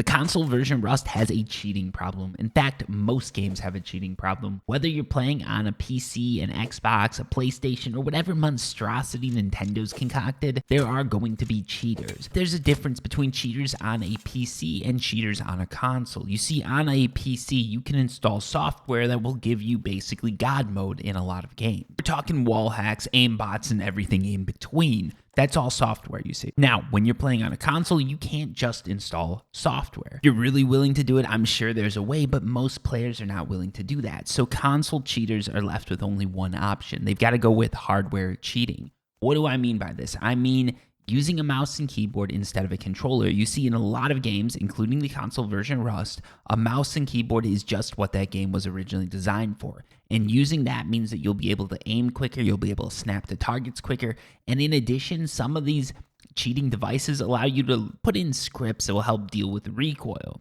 The console version Rust has a cheating problem. In fact, most games have a cheating problem. Whether you're playing on a PC, an Xbox, a PlayStation, or whatever monstrosity Nintendo's concocted, there are going to be cheaters. There's a difference between cheaters on a PC and cheaters on a console. You see, on a PC, you can install software that will give you basically God mode in a lot of games. We're talking wall hacks, aimbots, and everything in between. That's all software, you see. Now, when you're playing on a console, you can't just install software. If you're really willing to do it, I'm sure there's a way, but most players are not willing to do that. So console cheaters are left with only one option. They've got to go with hardware cheating. What do I mean by this? I mean using a mouse and keyboard instead of a controller. You see in a lot of games, including the console version Rust, a mouse and keyboard is just what that game was originally designed for. And using that means that you'll be able to aim quicker, you'll be able to snap to targets quicker, and in addition, some of these cheating devices allow you to put in scripts that will help deal with recoil.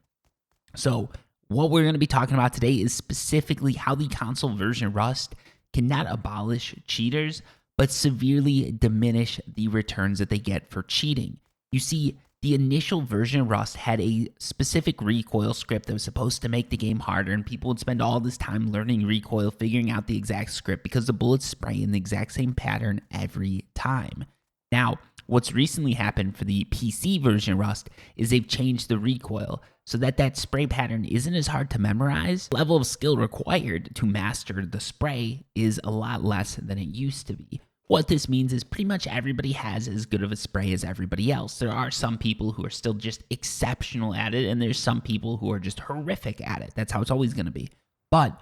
So what we're going to be talking about today is specifically how the console version Rust can not abolish cheaters, but severely diminish the returns that they get for cheating. You see, the initial version of Rust had a specific recoil script that was supposed to make the game harder, and people would spend all this time learning recoil, figuring out the exact script because the bullets spray in the exact same pattern every time. Now, what's recently happened for the PC version of Rust is they've changed the recoil so that that spray pattern isn't as hard to memorize. The level of skill required to master the spray is a lot less than it used to be. What this means is pretty much everybody has as good of a spray as everybody else. There are some people who are still just exceptional at it, and there's some people who are just horrific at it. That's how it's always going to be. But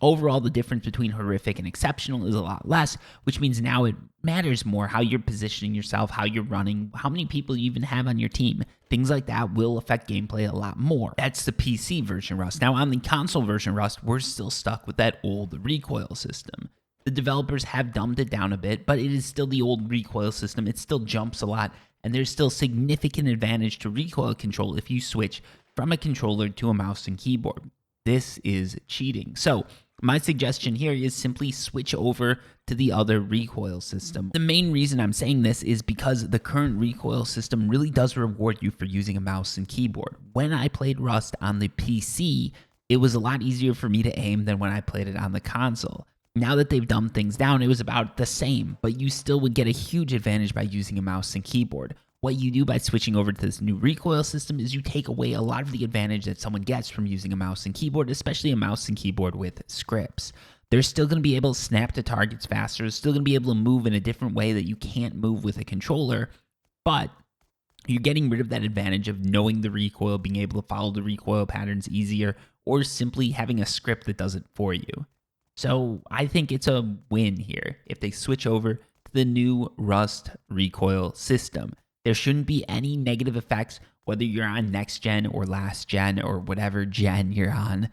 overall, the difference between horrific and exceptional is a lot less, which means now it matters more how you're positioning yourself, how you're running, how many people you even have on your team. Things like that will affect gameplay a lot more. That's the PC version Rust. Now, on the console version Rust, we're still stuck with that old recoil system. The developers have dumbed it down a bit, but it is still the old recoil system. It still jumps a lot, and there's still significant advantage to recoil control if you switch from a controller to a mouse and keyboard. This is cheating. So my suggestion here is simply switch over to the other recoil system. The main reason I'm saying this is because the current recoil system really does reward you for using a mouse and keyboard. When I played Rust on the PC, it was a lot easier for me to aim than when I played it on the console. Now that they've dumbed things down, it was about the same, but you still would get a huge advantage by using a mouse and keyboard. What you do by switching over to this new recoil system is you take away a lot of the advantage that someone gets from using a mouse and keyboard, especially a mouse and keyboard with scripts. They're still going to be able to snap to targets faster, they're still going to be able to move in a different way that you can't move with a controller, but you're getting rid of that advantage of knowing the recoil, being able to follow the recoil patterns easier, or simply having a script that does it for you. So I think it's a win here if they switch over to the new Rust recoil system. There shouldn't be any negative effects, whether you're on next gen or last gen or whatever gen you're on.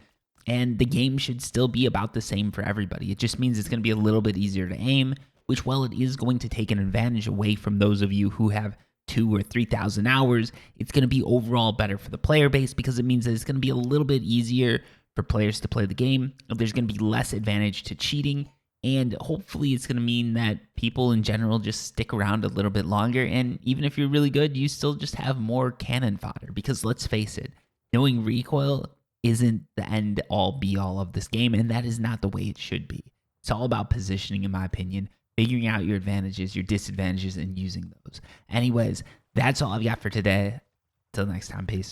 And the game should still be about the same for everybody. It just means it's going to be a little bit easier to aim, which, while it is going to take an advantage away from those of you who have 2,000 or 3,000 hours, it's going to be overall better for the player base because it means that it's going to be a little bit easier for players to play the game. There's going to be less advantage to cheating, and hopefully it's going to mean that people in general just stick around a little bit longer, and even if you're really good, you still just have more cannon fodder, because let's face it, knowing recoil isn't the end all be all of this game, and that is not the way it should be. It's all about positioning, in my opinion, figuring out your advantages, your disadvantages, and using those. Anyways, that's all I've got for today. Till next time, peace.